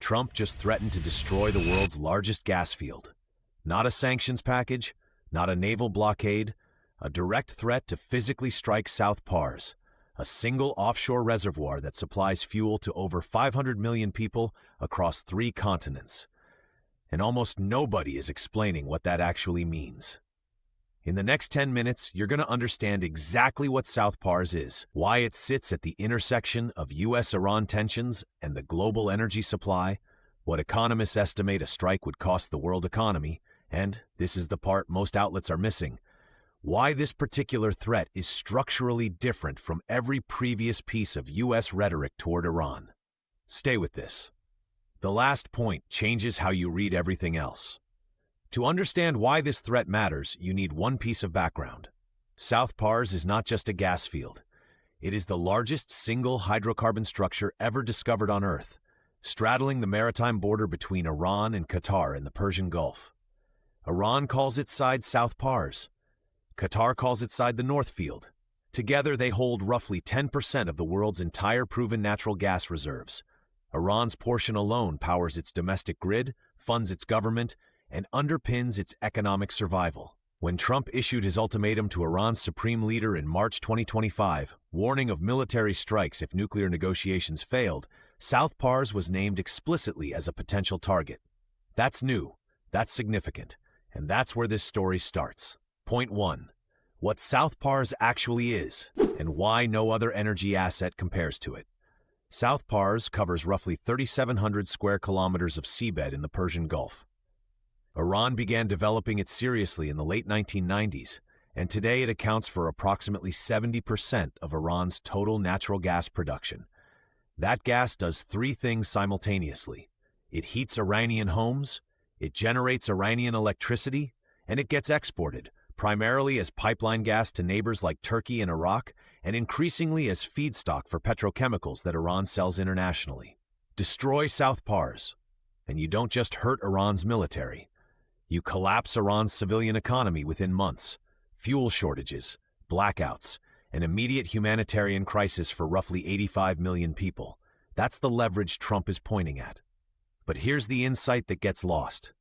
Trump just threatened to destroy the world's largest gas field. Not a sanctions package, not a naval blockade, a direct threat to physically strike South Pars, a single offshore reservoir that supplies fuel to over 500 million people across 3 continents. And almost nobody is explaining what that actually means. In the next 10 minutes, you're going to understand exactly what South Pars is, why it sits at the intersection of US-Iran tensions and the global energy supply, what economists estimate a strike would cost the world economy, and, this is the part most outlets are missing, why this particular threat is structurally different from every previous piece of US rhetoric toward Iran. Stay with this. The last point changes how you read everything else. To understand why this threat matters, you need one piece of background. South Pars is not just a gas field. It is the largest single hydrocarbon structure ever discovered on Earth, straddling the maritime border between Iran and Qatar in the Persian Gulf. Iran calls its side South Pars. Qatar calls its side the North Field. Together, they hold roughly 10% of the world's entire proven natural gas reserves. Iran's portion alone powers its domestic grid, funds its government, and underpins its economic survival. When Trump issued his ultimatum to Iran's supreme leader in March 2025, warning of military strikes if nuclear negotiations failed, South Pars was named explicitly as a potential target. That's new, that's significant, and that's where this story starts. Point 1. What South Pars actually is, and why no other energy asset compares to it. South Pars covers roughly 3,700 square kilometers of seabed in the Persian Gulf. Iran began developing it seriously in the late 1990s, and today it accounts for approximately 70% of Iran's total natural gas production. That gas does 3 things simultaneously. It heats Iranian homes, it generates Iranian electricity, and it gets exported, primarily as pipeline gas to neighbors like Turkey and Iraq, and increasingly as feedstock for petrochemicals that Iran sells internationally. Destroy South Pars, and you don't just hurt Iran's military. You collapse Iran's civilian economy within months. Fuel shortages, blackouts, an immediate humanitarian crisis for roughly 85 million people. That's the leverage Trump is pointing at. But here's the insight that gets lost.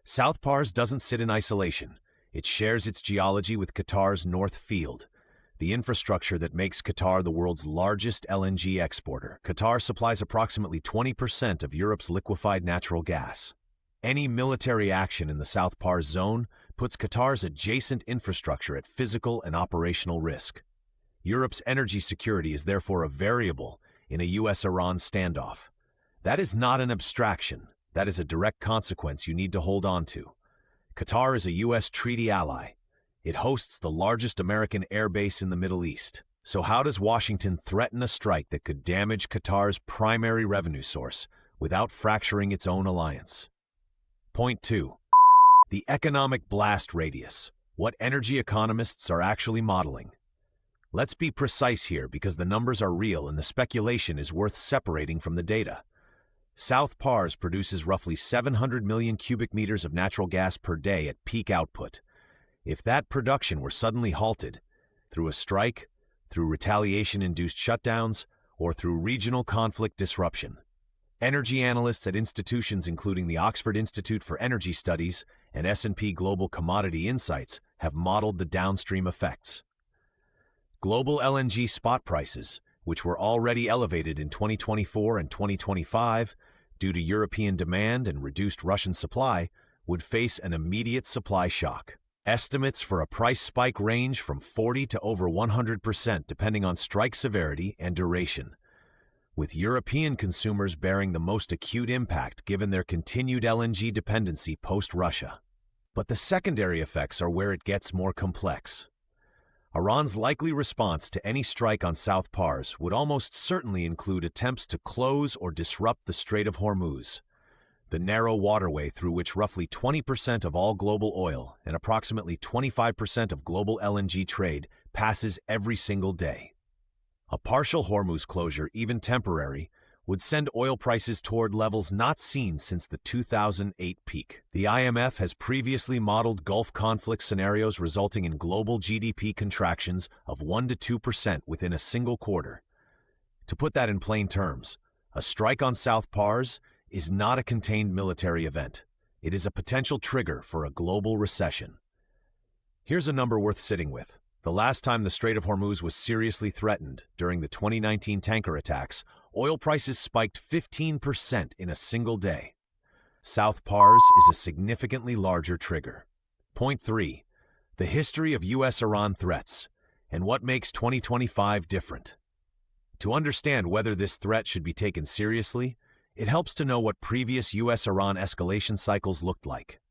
South Pars doesn't sit in isolation. It shares its geology with Qatar's North Field, the infrastructure that makes Qatar the world's largest LNG exporter. Qatar supplies approximately 20% of Europe's liquefied natural gas. Any military action in the South Pars zone puts Qatar's adjacent infrastructure at physical and operational risk. Europe's energy security is therefore a variable in a US-Iran standoff. That is not an abstraction. That is a direct consequence you need to hold on to. Qatar is a US treaty ally. It hosts the largest American air base in the Middle East. So how does Washington threaten a strike that could damage Qatar's primary revenue source without fracturing its own alliance? Point 2. The economic blast radius. What energy economists are actually modeling. Let's be precise here because the numbers are real and the speculation is worth separating from the data. South Pars produces roughly 700 million cubic meters of natural gas per day at peak output. If that production were suddenly halted, through a strike, through retaliation-induced shutdowns, or through regional conflict disruption, energy analysts at institutions including the Oxford Institute for Energy Studies and S&P Global Commodity Insights have modeled the downstream effects. Global LNG spot prices, which were already elevated in 2024 and 2025 due to European demand and reduced Russian supply, would face an immediate supply shock. Estimates for a price spike range from 40 to over 100% depending on strike severity and duration, with European consumers bearing the most acute impact given their continued LNG dependency post-Russia. But the secondary effects are where it gets more complex. Iran's likely response to any strike on South Pars would almost certainly include attempts to close or disrupt the Strait of Hormuz, the narrow waterway through which roughly 20% of all global oil and approximately 25% of global LNG trade passes every single day. A partial Hormuz closure, even temporary, would send oil prices toward levels not seen since the 2008 peak. The IMF has previously modeled Gulf conflict scenarios resulting in global GDP contractions of 1 to 2% within a single quarter. To put that in plain terms, a strike on South Pars is not a contained military event. It is a potential trigger for a global recession. Here's a number worth sitting with. The last time the Strait of Hormuz was seriously threatened, during the 2019 tanker attacks, oil prices spiked 15% in a single day. South Pars is a significantly larger trigger. Point 3. The history of U.S.-Iran threats, and what makes 2025 different. To understand whether this threat should be taken seriously, it helps to know what previous U.S.-Iran escalation cycles looked like.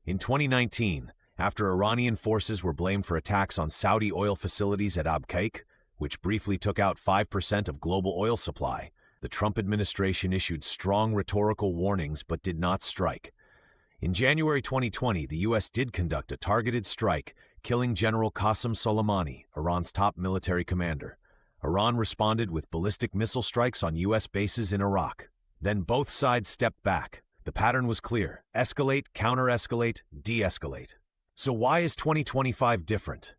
In 2019, after Iranian forces were blamed for attacks on Saudi oil facilities at Abqaiq, which briefly took out 5% of global oil supply, the Trump administration issued strong rhetorical warnings but did not strike. In January 2020, the U.S. did conduct a targeted strike, killing General Qasem Soleimani, Iran's top military commander. Iran responded with ballistic missile strikes on U.S. bases in Iraq. Then both sides stepped back. The pattern was clear: escalate, counter-escalate, de-escalate. So why is 2025 different?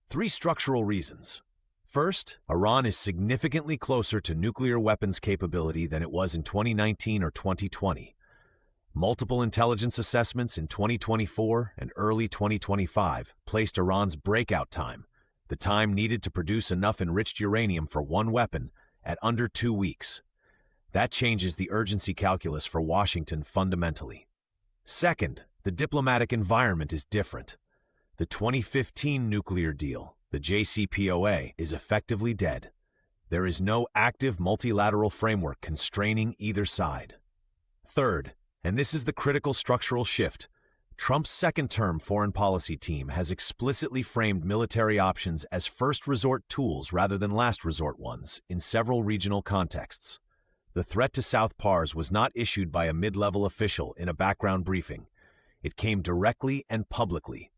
3 structural reasons. First, Iran is significantly closer to nuclear weapons capability than it was in 2019 or 2020. Multiple intelligence assessments in 2024 and early 2025 placed Iran's breakout time, the time needed to produce enough enriched uranium for one weapon, at under 2 weeks. That changes the urgency calculus for Washington fundamentally. Second, the diplomatic environment is different. The 2015 nuclear deal, the JCPOA, is effectively dead. There is no active multilateral framework constraining either side. Third, and this is the critical structural shift, Trump's second-term foreign policy team has explicitly framed military options as first-resort tools rather than last-resort ones in several regional contexts. The threat to South Pars was not issued by a mid-level official in a background briefing. It came directly and publicly.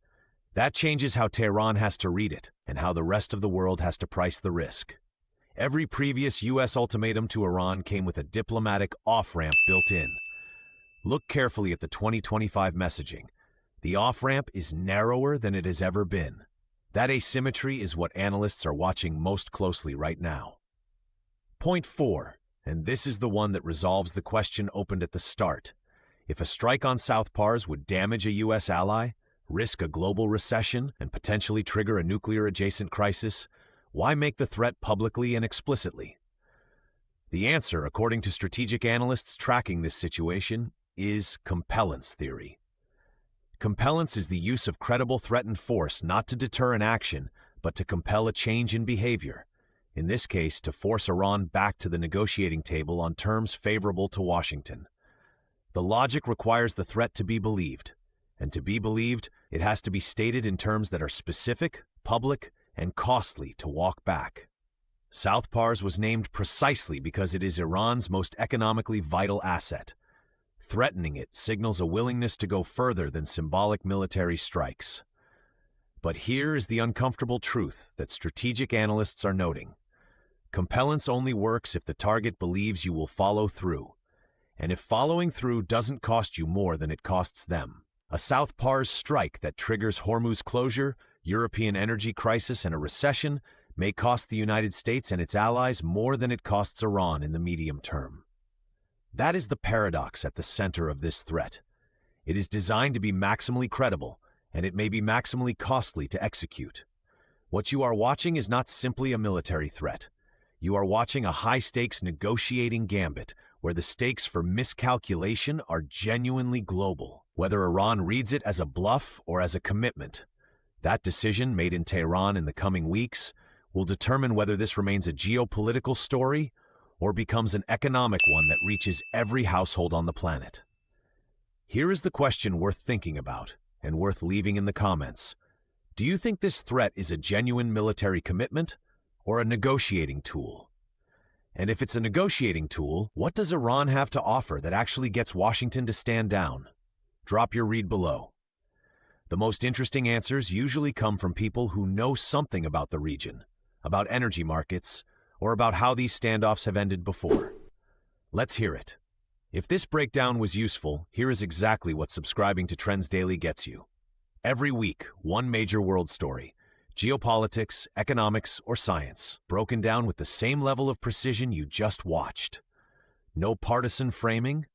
That changes how Tehran has to read it and how the rest of the world has to price the risk. Every previous U.S. ultimatum to Iran came with a diplomatic off-ramp built in. Look carefully at the 2025 messaging. The off-ramp is narrower than it has ever been. That asymmetry is what analysts are watching most closely right now. Point 4. And this is the one that resolves the question opened at the start. If a strike on South Pars would damage a U.S. ally, risk a global recession, and potentially trigger a nuclear-adjacent crisis, why make the threat publicly and explicitly? The answer, according to strategic analysts tracking this situation, is compellence theory. Compellence is the use of credible threatened force not to deter an action, but to compel a change in behavior. In this case, to force Iran back to the negotiating table on terms favorable to Washington. The logic requires the threat to be believed, and to be believed, it has to be stated in terms that are specific, public, and costly to walk back. South Pars was named precisely because it is Iran's most economically vital asset. Threatening it signals a willingness to go further than symbolic military strikes. But here is the uncomfortable truth that strategic analysts are noting. Compellence only works if the target believes you will follow through, and if following through doesn't cost you more than it costs them. A South Pars strike that triggers Hormuz closure, European energy crisis, and a recession may cost the United States and its allies more than it costs Iran in the medium term. That is the paradox at the center of this threat. It is designed to be maximally credible, and it may be maximally costly to execute. What you are watching is not simply a military threat. You are watching a high-stakes negotiating gambit where the stakes for miscalculation are genuinely global. Whether Iran reads it as a bluff or as a commitment, that decision, made in Tehran in the coming weeks, will determine whether this remains a geopolitical story or becomes an economic one that reaches every household on the planet. Here is the question worth thinking about and worth leaving in the comments. Do you think this threat is a genuine military commitment or a negotiating tool? And if it's a negotiating tool, what does Iran have to offer that actually gets Washington to stand down? Drop your read below. The most interesting answers usually come from people who know something about the region, about energy markets, or about how these standoffs have ended before. Let's hear it. If this breakdown was useful, here is exactly what subscribing to Trends Daily gets you. Every week, one major world story, geopolitics, economics, or science, broken down with the same level of precision you just watched. No partisan framing,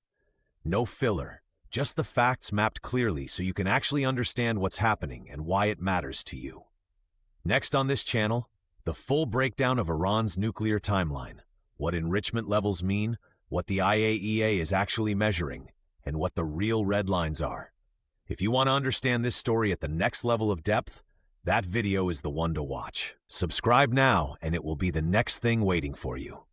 No filler, just the facts mapped clearly so you can actually understand what's happening and why it matters to you. Next on this channel, the full breakdown of Iran's nuclear timeline, what enrichment levels mean, what the IAEA is actually measuring, and what the real red lines are. If you want to understand this story at the next level of depth, that video is the one to watch. Subscribe now and it will be the next thing waiting for you.